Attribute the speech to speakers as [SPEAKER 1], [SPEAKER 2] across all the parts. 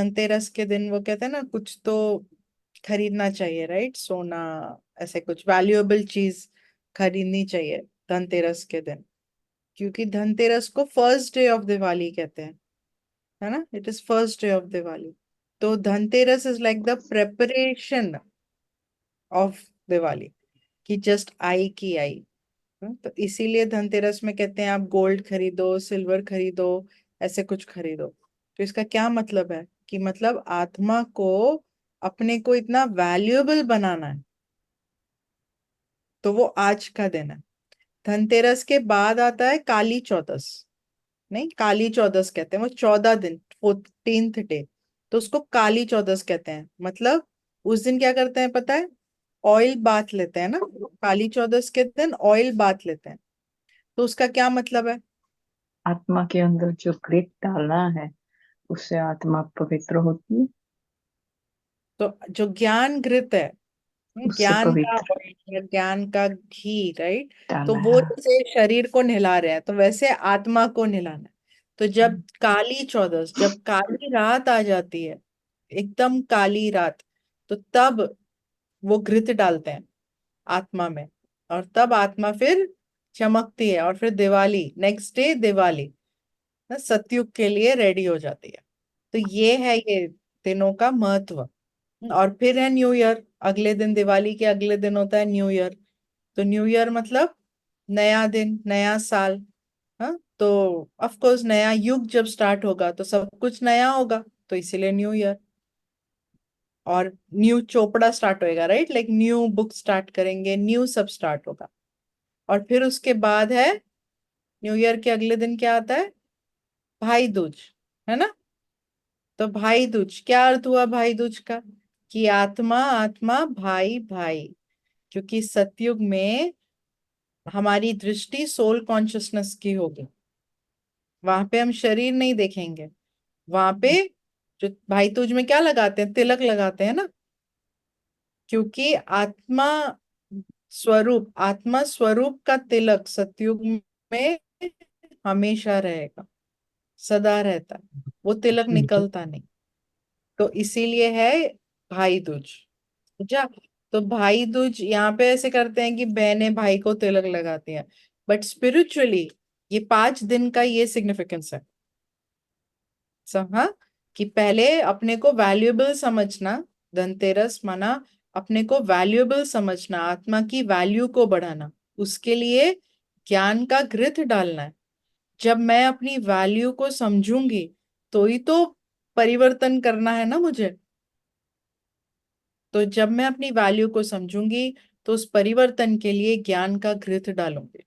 [SPEAKER 1] धनतेरस के दिन वो कहते हैं ना कुछ तो खरीदना चाहिए, राइट? सोना, ऐसे कुछ वैल्यूएबल चीज खरीदनी चाहिए धनतेरस के दिन, क्योंकि धनतेरस को फर्स्ट डे ऑफ दिवाली कहते हैं, है ना? It is first day of Diwali. तो Dhanteras is like the preparation of Diwali, कि जस्ट आई की आई। तो इसीलिए धनतेरस में कहते हैं आप गोल्ड खरीदो, सिल्वर खरीदो, ऐसे कुछ खरीदो। तो इसका क्या मतलब है कि मतलब आत्मा को, अपने को इतना वैल्यूएबल बनाना है, तो वो आज का दिन है। धनतेरस के बाद आता है काली चौदस। नहीं, काली चौदस कहते हैं, वो 14 दिन, 14th डे, तो उसको काली चौदस कहते हैं। मतलब उस दिन क्या करते हैं पता है? ऑयल बाथ लेते हैं ना, काली चौदस के दिन ऑयल बाथ लेते हैं। तो उसका क्या मतलब है?
[SPEAKER 2] आत्मा के अंदर जो ग्रिट डालना है उससे आत्मा पवित्र होती है।
[SPEAKER 1] तो जो ज्ञान घृत है,
[SPEAKER 2] उससे
[SPEAKER 1] ज्ञान का
[SPEAKER 2] पवित्र
[SPEAKER 1] oil या ज्ञान का घी, राइट? तो
[SPEAKER 2] डालना है,
[SPEAKER 1] वो
[SPEAKER 2] हाँ।
[SPEAKER 1] जैसे शरीर को नहला रहे हैं, तो वैसे आत्मा को नहलाना है। तो जब काली चौदस, जब काली रात आ जाती है, एकदम काली रात, तो तब वो घृत डालते हैं आत्मा में, और तब आत्मा फिर चमकती है, और फिर दिवाली, नेक्स्ट डे दिवाली ना, सतयुग के लिए रेडी हो जाती है। तो ये है ये दिनों का महत्व। और फिर है न्यू ईयर, अगले दिन, दिवाली के अगले दिन होता है न्यू ईयर। तो न्यू ईयर मतलब नया दिन, नया साल। हाँ, तो ऑफ कोर्स नया युग जब स्टार्ट होगा तो सब कुछ नया होगा, तो इसीलिए न्यू ईयर। और न्यू चोपड़ा स्टार्ट होएगा, right? Like new book start करेंगे, न्यू सब स्टार्ट होगा। और फिर उसके बाद है, न्यू ईयर के अगले दिन क्या आता है? भाई दूज, है ना? तो भाई दूज क्या अर्थ हुआ भाई दूज का? कि आत्मा आत्मा, भाई भाई। क्योंकि सतयुग में हमारी दृष्टि सोल कॉन्शियसनेस की होगी, वहां पे हम शरीर नहीं देखेंगे। वहां पे जो भाई दूज में क्या लगाते हैं? तिलक लगाते हैं ना, क्योंकि आत्मा स्वरूप का तिलक सतयुग में हमेशा रहेगा, सदा रहता है, वो तिलक
[SPEAKER 2] बिल्कुल।
[SPEAKER 1] निकलता नहीं। तो इसीलिए है भाई दूज। समझा? तो भाई दूज यहाँ पे ऐसे करते हैं कि बहनें भाई को तिलक लगाती हैं, बट स्पिरिचुअली ये 5 दिन का ये सिग्निफिकेंस है। समझा? कि पहले अपने को वैल्यूएबल समझना, धनतेरस माना अपने को वैल्यूएबल समझना, आत्मा की वैल्यू को बढ़ाना, उसके लिए ज्ञान का घृत डालना है। जब मैं अपनी वैल्यू को समझूंगी, तो ही तो परिवर्तन करना है ना मुझे। तो जब मैं अपनी वैल्यू को समझूंगी, तो उस परिवर्तन के लिए ज्ञान का घृत डालूंगी।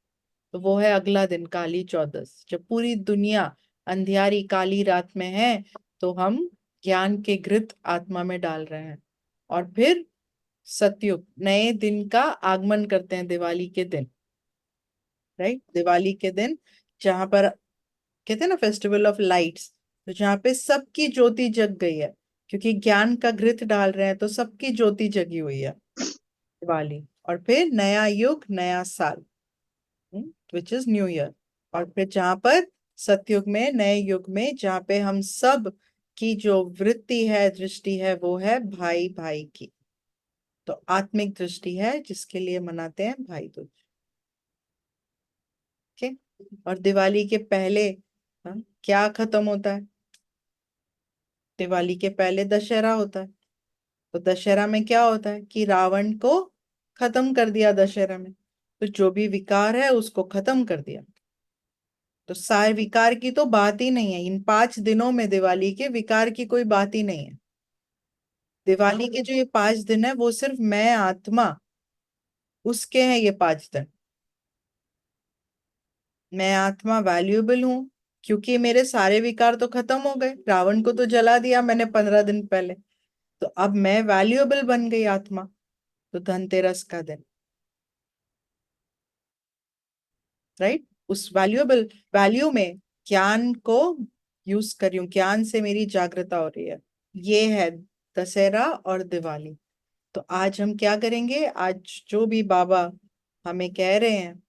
[SPEAKER 1] तो वो है अगला दिन, काली चौदस, जब पूरी दुनिया अंधियारी काली रात में है, तो हम ज्ञान के घृत आत्मा में डाल रहे हैं। और फिर सतयुग, नए दिन का आगमन करते हैं दिवाली के दिन, राइट? दिवाली के दिन, जहां पर कहते हैं ना फेस्टिवल ऑफ लाइट्स, तो जहाँ पे सबकी ज्योति जग गई है, क्योंकि ज्ञान का घृत डाल रहे हैं, तो सबकी ज्योति जगी हुई है दिवाली। और फिर नया युग, नया साल, विच इज न्यू ईयर। और फिर जहाँ पर सतयुग में, नए युग में, जहाँ पे हम सब की जो वृत्ति है, दृष्टि है, वो है भाई भाई की। तो आत्मिक दृष्टि है जिसके लिए मनाते हैं भाई दूज। ठीक। और दिवाली के पहले, क्या खत्म होता है? दिवाली के पहले दशहरा होता है। तो दशहरा में क्या होता है कि रावण को खत्म कर दिया दशहरा में, तो जो भी विकार है उसको खत्म कर दिया। तो सारे विकार की तो बात ही नहीं है इन 5 दिनों में, दिवाली के विकार की कोई बात ही नहीं है। दिवाली के जो ये 5 दिन है, वो सिर्फ मैं आत्मा, उसके हैं ये 5 दिन। मैं आत्मा वैल्यूएबल हूँ, क्योंकि मेरे सारे विकार तो खत्म हो गए, रावण को तो जला दिया मैंने 15 दिन पहले। तो अब मैं वैल्यूएबल बन गई आत्मा। तो धनतेरस का दिन, राइट, उस वैल्यूएबल वैल्यू में ज्ञान को यूज कर रही हूँ, ज्ञान से मेरी जागृता हो रही है। ये है दशहरा और दिवाली। तो आज हम क्या करेंगे? आज जो भी बाबा हमें कह रहे हैं,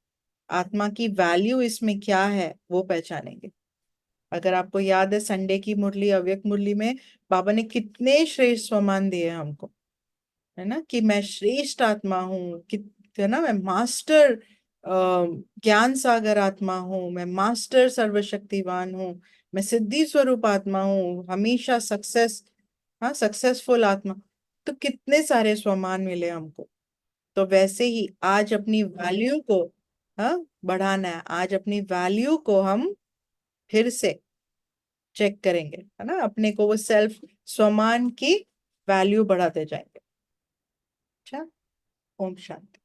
[SPEAKER 1] आत्मा की वैल्यू इसमें क्या है वो पहचानेंगे। अगर आपको याद है संडे की मुरली, अव्यक्त मुरली में बाबा ने कितने श्रेष्ठ स्वमान दिए हमको, है ना, कि मैं श्रेष्ठ आत्मा हूँ, कि है ना, मैं मास्टर ज्ञान सागर आत्मा हूँ, मैं मास्टर सर्वशक्तिवान हूँ, मैं सिद्धि स्वरूप आत्मा हूँ, हमेशा सक्सेस, हाँ, सक्सेसफुल आत्मा। तो कितने सारे स्वमान मिले हमको। तो वैसे ही आज अपनी वैल्यू को, हाँ, बढ़ाना है। आज अपनी वैल्यू को हम फिर से चेक करेंगे, है ना, अपने को वो सेल्फ स्वमान की वैल्यू बढ़ाते जाएंगे। अच्छा, ओम शांति।